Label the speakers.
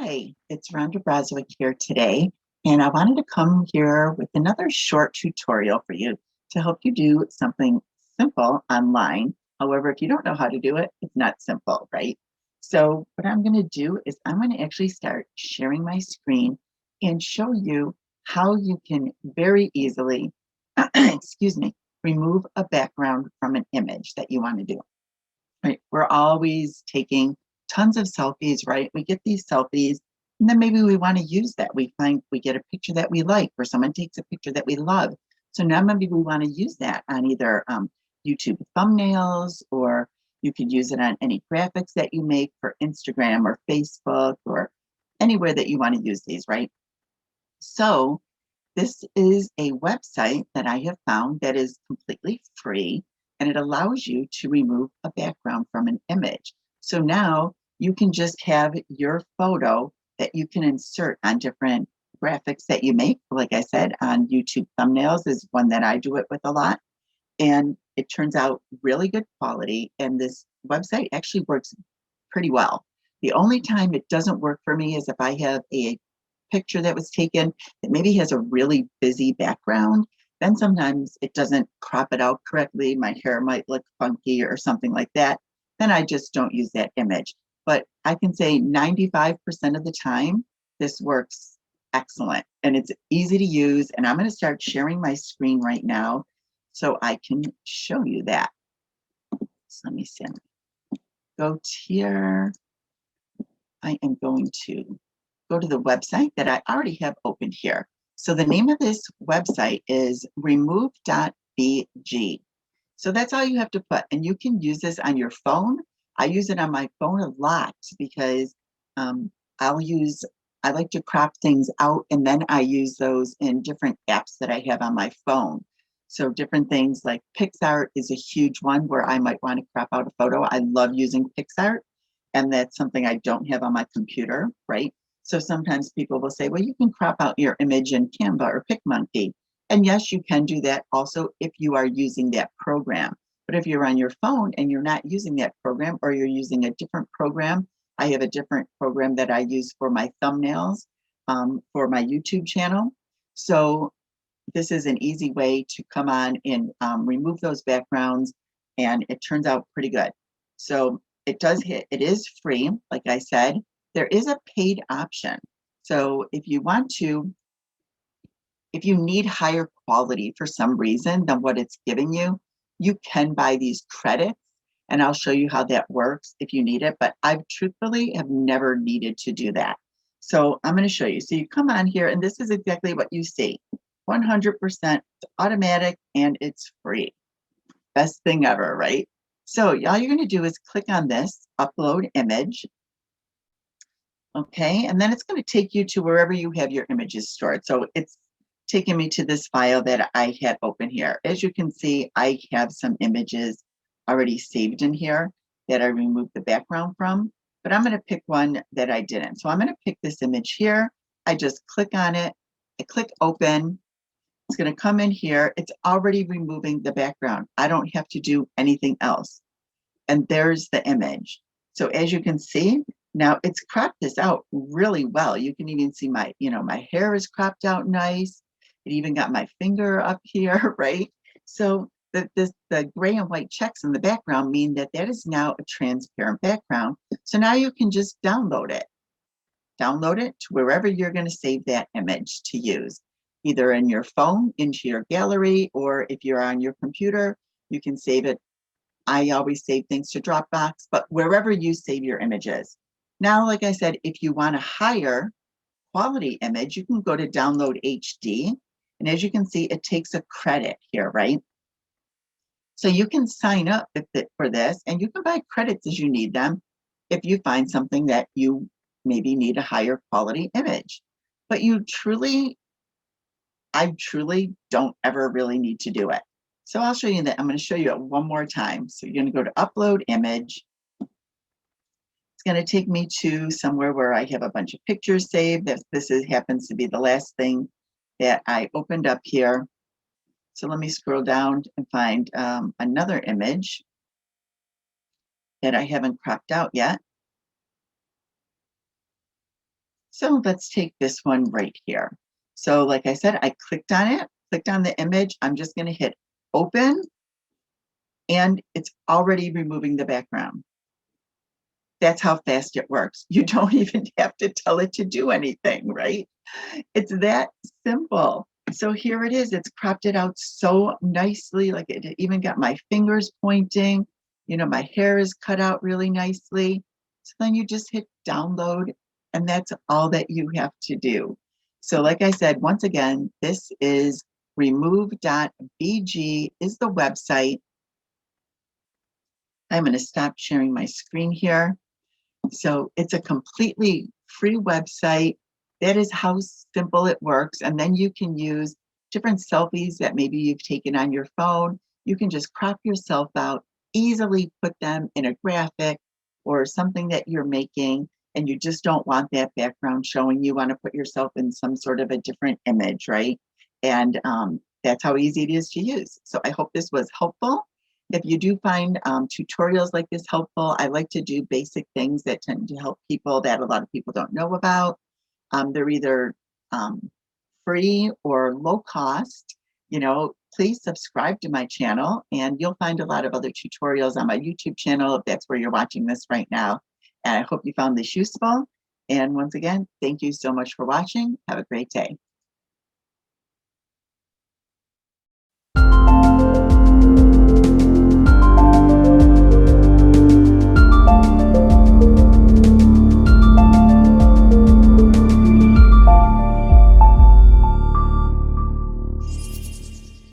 Speaker 1: Hi, it's Rhonda here today, and I wanted to come here with another short tutorial for you to help you do something simple online. However, if you don't know how to do it, it's not simple, right? So what I'm going to do is I'm going to actually start sharing my screen and show you how you can very easily, excuse me, remove a background from an image that you want to do. Right? We're always taking tons of selfies, right? We get these selfies, and then maybe we want to use that. We get a picture that we like, or someone takes a picture that we love. So now maybe we want to use that on either YouTube thumbnails, or you could use it on any graphics that you make for Instagram or Facebook or anywhere that you want to use these, right? So this is a website that I have found that is completely free, and it allows you to remove a background from an image. So now you can just have your photo that you can insert on different graphics that you make. Like I said, on YouTube thumbnails is one that I do it with a lot. And it turns out really good quality. And this website actually works pretty well. The only time it doesn't work for me is if I have a picture that was taken that maybe has a really busy background, then sometimes it doesn't crop it out correctly. My hair might look funky or something like that. Then I just don't use that image. But I can say 95% of the time, this works excellent and it's easy to use. And I'm going to start sharing my screen right now so I can show you that. So let me see. Go here. I am going to go to the website that I already have opened here. So the name of this website is remove.bg. So that's all you have to put. And you can use this on your phone. I use it on my phone a lot because um, I'll use, I like to crop things out, and then I use those in different apps that I have on my phone. So different things like PixArt is a huge one where I might want to crop out a photo. I love using PixArt, and that's something I don't have on my computer, right? So sometimes people will say, well, you can crop out your image in Canva or PicMonkey. And yes, you can do that also if you are using that program. But if you're on your phone and you're not using that program, or you're using a different program, I have a different program that I use for my thumbnails for my YouTube channel. So this is an easy way to come on and remove those backgrounds, and it turns out pretty good. So it is free, like I said. There is a paid option. So if you need higher quality for some reason than what it's giving you, you can buy these credits, and I'll show you how that works if you need it. But I've truthfully have never needed to do that. So I'm going to show you. So you come on here, and this is exactly what you see. 100% automatic, and it's free. Best thing ever, right? So all you're going to do is click on this, upload image. Okay, and then it's going to take you to wherever you have your images stored. So it's taking me to this file that I had open here. As you can see, I have some images already saved in here that I removed the background from, but I'm going to pick one that I didn't. So I'm going to pick this image here. I just click on it. I click open. It's going to come in here. It's already removing the background. I don't have to do anything else. And there's the image. So as you can see, now it's cropped this out really well. You can even see my hair is cropped out nice. It even got my finger up here, right? So the gray and white checks in the background mean that that is now a transparent background. So now you can just download it. Download it to wherever you're going to save that image to use, either in your phone, into your gallery, or if you're on your computer, you can save it. I always save things to Dropbox, but wherever you save your images. Now, like I said, if you want a higher quality image, you can go to download HD. And as you can see, it takes a credit here, right? So you can sign up for this, and you can buy credits as you need them if you find something that you maybe need a higher quality image. But I truly don't ever really need to do it. So I'll show you that. I'm going to show you it one more time. So you're going to go to upload image. It's going to take me to somewhere where I have a bunch of pictures saved. Happens to be the last thing that I opened up here. So let me scroll down and find another image that I haven't cropped out yet. So let's take this one right here. So like I said, I clicked on it, clicked on the image. I'm just going to hit open and it's already removing the background. That's how fast it works. You don't even have to tell it to do anything, right? It's that simple. So here it is. It's cropped it out so nicely. Like it even got my fingers pointing. You know, my hair is cut out really nicely. So then you just hit download, and that's all that you have to do. So, like I said, once again, this is remove.bg is the website. I'm going to stop sharing my screen here. So it's a completely free website. That is how simple it works. And then you can use different selfies that maybe you've taken on your phone. You can just crop yourself out, easily put them in a graphic or something that you're making, and you just don't want that background showing. You want to put yourself in some sort of a different image, right? And that's how easy it is to use. So I hope this was helpful. If you do find tutorials like this helpful, I like to do basic things that tend to help people that a lot of people don't know about. They're either free or low cost. You know, please subscribe to my channel and you'll find a lot of other tutorials on my YouTube channel if that's where you're watching this right now. And I hope you found this useful. And once again, thank you so much for watching. Have a great day.